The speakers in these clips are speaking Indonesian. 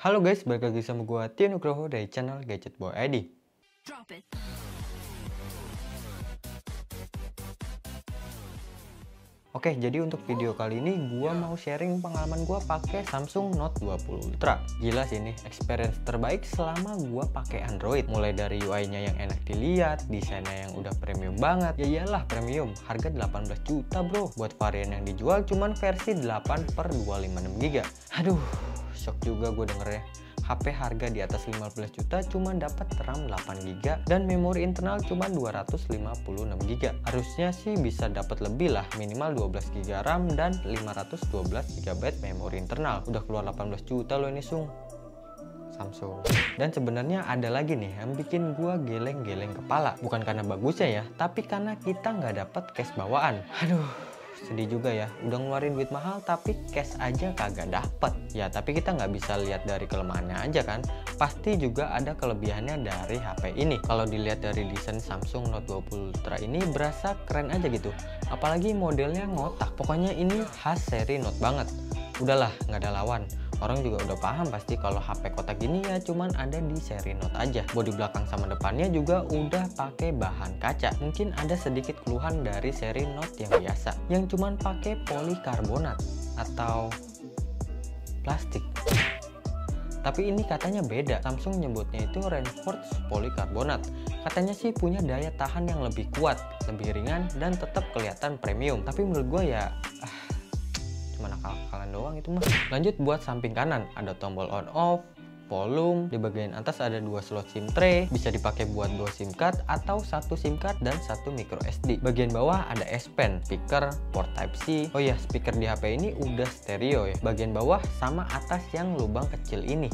Halo guys, balik lagi sama gua Tio Nugroho dari channel Gadget Boy ID. Oke, jadi untuk video kali ini gua mau sharing pengalaman gua pakai Samsung Note 20 Ultra. Gila sih ini experience terbaik selama gua pakai Android. Mulai dari UI-nya yang enak dilihat, desainnya yang udah premium banget. Ya iyalah premium, harga 18 juta bro. Buat varian yang dijual cuman versi 8/256GB. Aduh, shock juga gue dengernya. HP harga di atas 15 juta cuma dapat RAM 8GB dan memori internal cuma 256GB. Harusnya sih bisa dapat lebih lah, minimal 12GB RAM dan 512GB memori internal. Udah keluar 18 juta loh ini Sung. Samsung. Dan sebenarnya ada lagi nih yang bikin gua geleng-geleng kepala. Bukan karena bagusnya ya, tapi karena kita nggak dapat case bawaan. Aduh, sedih juga ya, udah ngeluarin duit mahal tapi cash aja kagak dapet. Ya tapi kita nggak bisa lihat dari kelemahannya aja kan, pasti juga ada kelebihannya dari HP ini. Kalau dilihat dari desain Samsung Note 20 Ultra ini berasa keren aja gitu, apalagi modelnya ngotak. Pokoknya ini khas seri Note banget. Udahlah, nggak ada lawan. Orang juga udah paham pasti kalau HP kotak gini ya cuman ada di seri Note aja. Bodi belakang sama depannya juga udah pakai bahan kaca. Mungkin ada sedikit keluhan dari seri Note yang biasa, yang cuman pakai polikarbonat atau plastik. Tapi ini katanya beda, Samsung nyebutnya itu reinforced polikarbonat. Katanya sih punya daya tahan yang lebih kuat, lebih ringan, dan tetap kelihatan premium. Tapi menurut gue ya cuma akal-akalan doang itu mah. Lanjut buat samping kanan, ada tombol on off, volume, di bagian atas ada dua slot SIM tray, bisa dipakai buat 2 SIM card atau 1 SIM card dan 1 micro SD. Bagian bawah ada S Pen, speaker, port Type C. Oh iya, speaker di HP ini udah stereo ya. Bagian bawah sama atas yang lubang kecil ini.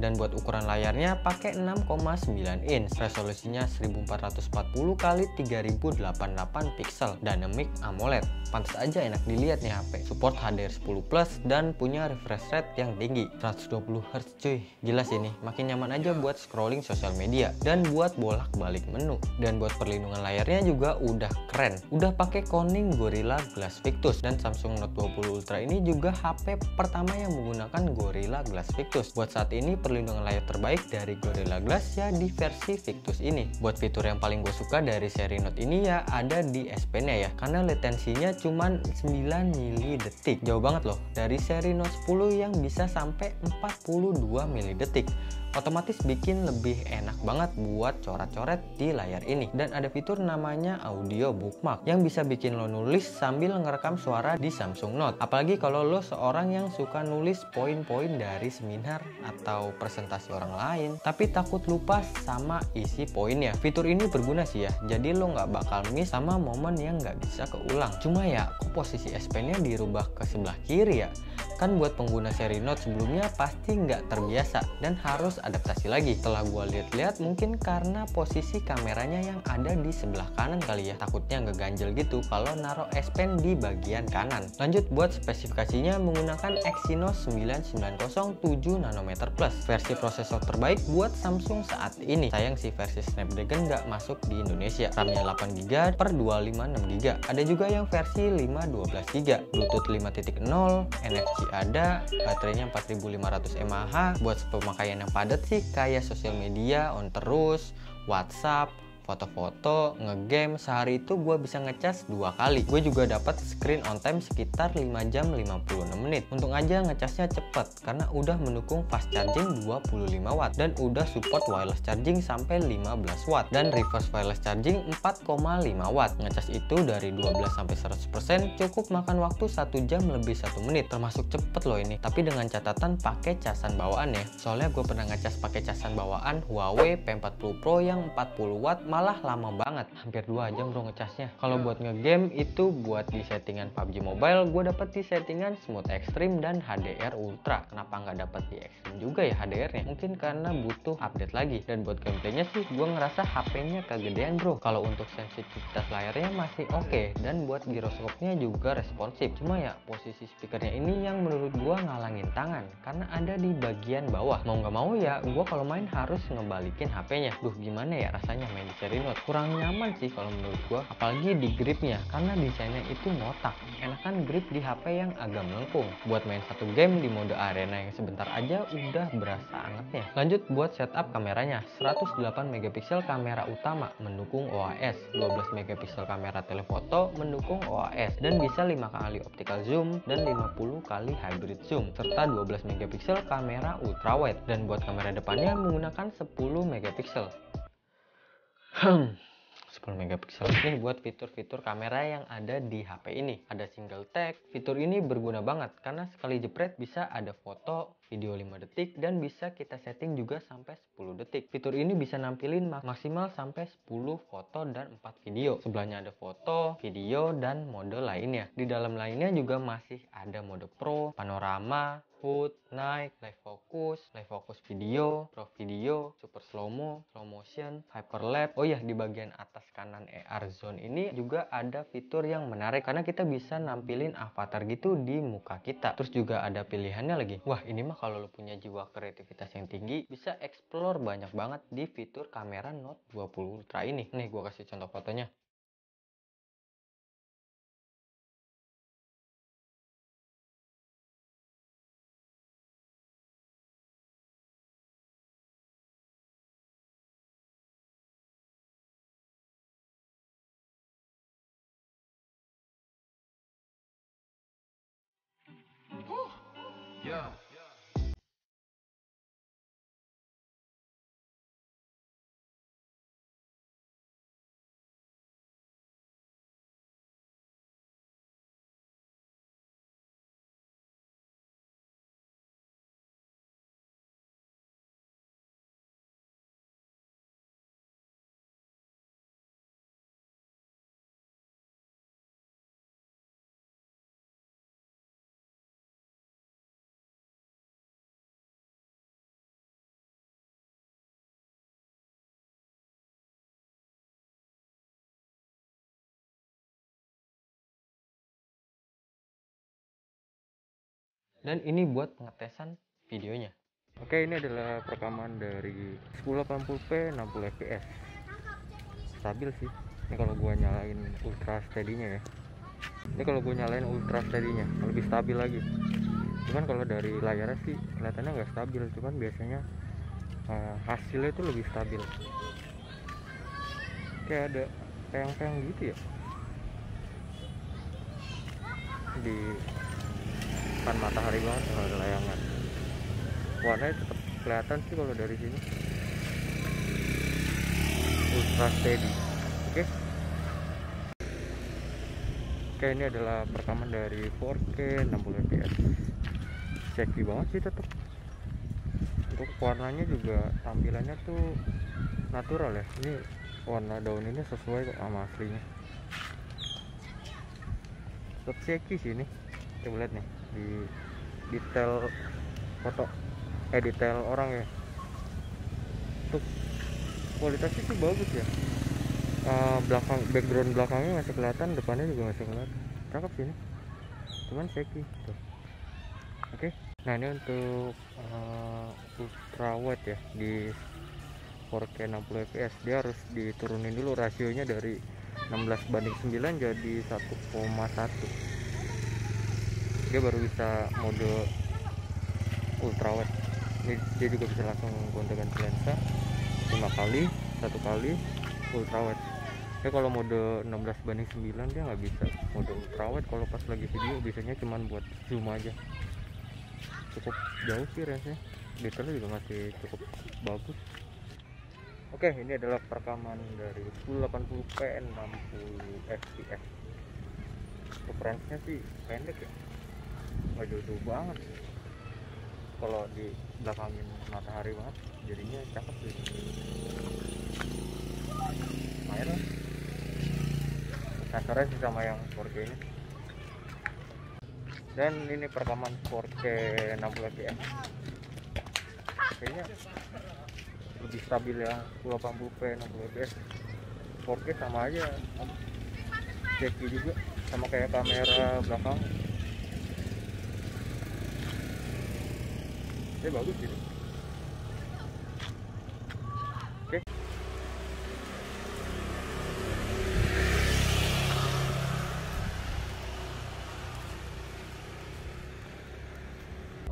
Dan buat ukuran layarnya pakai 6,9 inch, resolusinya 1440 x 3088 pixel, dynamic AMOLED. Pantas aja enak dilihat nih HP. Support HDR10+ dan punya refresh rate yang tinggi, 120Hz cuy. Gila sih ini, makin nyaman aja buat scrolling sosial media dan buat bolak-balik menu. Dan buat perlindungan layarnya juga udah keren. Udah pakai Corning Gorilla Glass Victus, dan Samsung Note 20 Ultra ini juga HP pertama yang menggunakan Gorilla Glass Victus. Buat saat ini perlindungan layar terbaik dari Gorilla Glass ya di versi Victus ini. Buat fitur yang paling gue suka dari seri Note ini ya ada di S Pen-nya ya, karena latensinya cuman 9 milidetik. Jauh banget loh dari seri Note 10 yang bisa sampai 42 milidetik. Otomatis bikin lebih enak banget buat coret-coret di layar ini. Dan ada fitur namanya audio bookmark yang bisa bikin lo nulis sambil ngerekam suara di Samsung Note. Apalagi kalau lo seorang yang suka nulis poin-poin dari seminar atau presentasi orang lain tapi takut lupa sama isi poinnya. Fitur ini berguna sih ya, jadi lo nggak bakal miss sama momen yang nggak bisa keulang. Cuma ya, kok posisi S Pen-nya dirubah ke sebelah kiri ya? Kan buat pengguna seri Note sebelumnya pasti nggak terbiasa dan harus adaptasi lagi. Setelah gua lihat-lihat mungkin karena posisi kameranya yang ada di sebelah kanan kali ya, takutnya ngeganjel gitu kalau naruh S Pen di bagian kanan. Lanjut buat spesifikasinya menggunakan Exynos 9907 nanometer plus, versi prosesor terbaik buat Samsung saat ini. Sayang sih versi Snapdragon nggak masuk di Indonesia. RAM-nya 8GB per 256GB. Ada juga yang versi 512GB, Bluetooth 5.0, NFC ada, baterainya 4500 mAh. Buat pemakaian yang padat sih kayak sosial media on terus, WhatsApp, foto-foto, ngegame, sehari itu gue bisa ngecas 2 kali. Gue juga dapat screen on time sekitar 5 jam 56 menit. Untung aja ngecasnya cepet karena udah mendukung fast charging 25 watt dan udah support wireless charging sampai 15 watt dan reverse wireless charging 4,5 watt. Ngecas itu dari 12 sampai 100% cukup makan waktu 1 jam lebih 1 menit, termasuk cepet loh ini. Tapi dengan catatan pakai casan bawaan ya. Soalnya gue pernah ngecas pakai casan bawaan Huawei P40 Pro yang 40 watt malah lama banget, hampir 2 jam bro ngecasnya. Kalau buat ngegame itu buat di settingan PUBG Mobile gue dapet di settingan Smooth Extreme dan HDR Ultra. Kenapa nggak dapet di Extreme juga ya HDR-nya? Mungkin karena butuh update lagi. Dan buat gameplaynya sih gue ngerasa HP-nya kegedean bro. Kalau untuk sensitivitas layarnya masih oke, dan buat giroskopnya juga responsif. Cuma ya posisi speakernya ini yang menurut gue ngalangin tangan karena ada di bagian bawah. Mau nggak mau ya gue kalau main harus ngebalikin HP-nya. Duh, gimana ya rasanya main di seri Note. Kurang nyaman sih kalau menurut gua, apalagi di gripnya, karena desainnya itu ngotak. Enakan grip di HP yang agak melengkung. Buat main satu game di mode arena yang sebentar aja udah berasa angetnya. Lanjut buat setup kameranya. 108 megapiksel kamera utama mendukung OIS, 12 megapiksel kamera telefoto mendukung OIS, dan bisa 5 kali optical zoom dan 50 kali hybrid zoom, serta 12 megapiksel kamera ultrawide. Dan buat kamera depannya menggunakan 10 megapiksel. 10 megapiksel. Nih buat fitur-fitur kamera yang ada di HP ini. Ada single tag. Fitur ini berguna banget karena sekali jepret bisa ada foto, video 5 detik, dan bisa kita setting juga sampai 10 detik. Fitur ini bisa nampilin maksimal sampai 10 foto dan 4 video. Sebelahnya ada foto, video, dan mode lainnya. Di dalam lainnya juga masih ada mode Pro, panorama, HUD, night, live focus video, pro video, super slow motion, hyperlapse. Oh ya, di bagian atas kanan AR zone ini juga ada fitur yang menarik karena kita bisa nampilin avatar gitu di muka kita. Terus juga ada pilihannya lagi. Wah, ini mah kalau lo punya jiwa kreativitas yang tinggi, bisa explore banyak banget di fitur kamera Note 20 Ultra ini. Nih, gua kasih contoh fotonya. Yeah. Dan ini buat pengetesan videonya. Oke, ini adalah perekaman dari 1080p 60 fps. Stabil sih. Ini kalau gua nyalain ultra steady-nya ya. Ini kalau gua nyalain ultra steady-nya lebih stabil lagi. Cuman kalau dari layarnya sih kelihatannya nggak stabil, cuman biasanya hasilnya itu lebih stabil. Kayak ada peyang-peyang gitu ya di depan matahari banget kalau ada layangan. Warnanya tetap kelihatan sih kalau dari sini. Ultra steady. Oke, ini adalah perekaman dari 4K 60 fps. Shaky banget sih tetap. Untuk warnanya juga tampilannya tuh natural ya. Ini warna daun ini sesuai kok sama aslinya. Tetap shaky sih ini. Coba lihat nih di detail foto, detail orang ya. Untuk kualitasnya sih bagus ya. Background belakangnya masih kelihatan, depannya juga masih kelihatan. Cakep sih ini. Cuman shaky tuh. Oke. Nah, ini untuk ultrawide ya di 4K 60 fps. Dia harus diturunin dulu rasionya dari 16:9 jadi 1,1. Dia baru bisa mode ultrawide. Ini dia juga bisa langsung gonta-ganti lensa 5 kali, 1 kali ultrawide. Ya kalau mode 16:9 dia nggak bisa mode ultrawide. Kalau pas lagi video biasanya cuman buat zoom aja. Cukup jauh sih range-nya. Detailnya juga masih cukup bagus. Oke, ini adalah perekaman dari 1080p 60 fps. Untuk range-nya sih pendek ya, nggak jauh-jauh banget. Kalau di belakangin matahari banget jadinya cakep sih. Lumayan lah. Sensornya sih sama yang 4K ini. Dan ini perekaman 4K 60 fps. Kayaknya lebih stabil ya 1080p 60 fps. 4K sama aja, shaky juga sama kayak kamera belakang. Ini bagus gitu. Oke.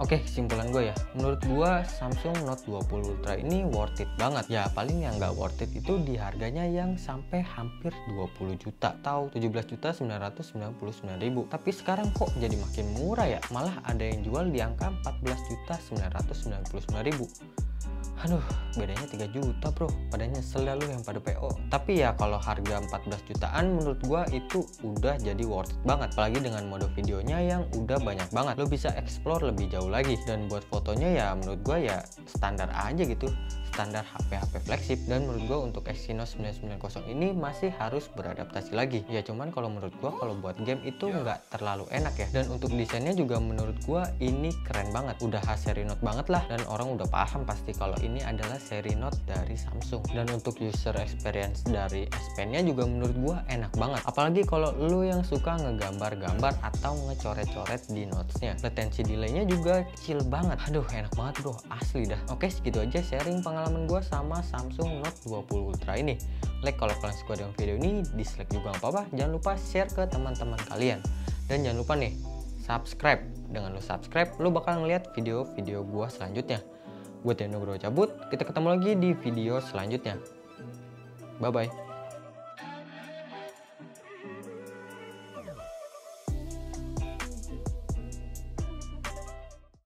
Oke, kesimpulan gue ya, menurut gue Samsung Note 20 Ultra ini worth it banget. Ya paling yang nggak worth it itu di harganya yang sampai hampir 20 juta atau 17.999.000. Tapi sekarang kok jadi makin murah ya, malah ada yang jual di angka 14.999.000. Aduh, bedanya 3 juta bro, pada nyesel dah lu yang pada PO. Tapi ya kalau harga 14 jutaan menurut gua itu udah jadi worth it banget. Apalagi dengan mode videonya yang udah banyak banget, lo bisa explore lebih jauh lagi. Dan buat fotonya ya menurut gua ya standar aja gitu, standar HP-HP flagship. Dan menurut gua untuk Exynos 990 ini masih harus beradaptasi lagi. Ya cuman kalau menurut gua kalau buat game itu nggak terlalu enak ya. Dan untuk desainnya juga menurut gua ini keren banget, udah khas seri Note banget lah. Dan orang udah paham pasti kalau ini adalah seri Note dari Samsung. Dan untuk user experience dari S Pen-nya juga menurut gua enak banget. Apalagi kalau lu yang suka ngegambar-gambar atau ngecoret-coret di notes-nya. Latency delay-nya juga kecil banget. Aduh, enak banget bro, asli dah. Oke, segitu aja sharing pengalaman gua sama Samsung Note 20 Ultra ini. Like kalau kalian suka dengan video ini, dislike juga nggak apa-apa. Jangan lupa share ke teman-teman kalian. Dan jangan lupa nih, subscribe. Dengan lu subscribe, lu bakal ngeliat video-video gua selanjutnya. Gue Tio Nugroho cabut, kita ketemu lagi di video selanjutnya. Bye-bye.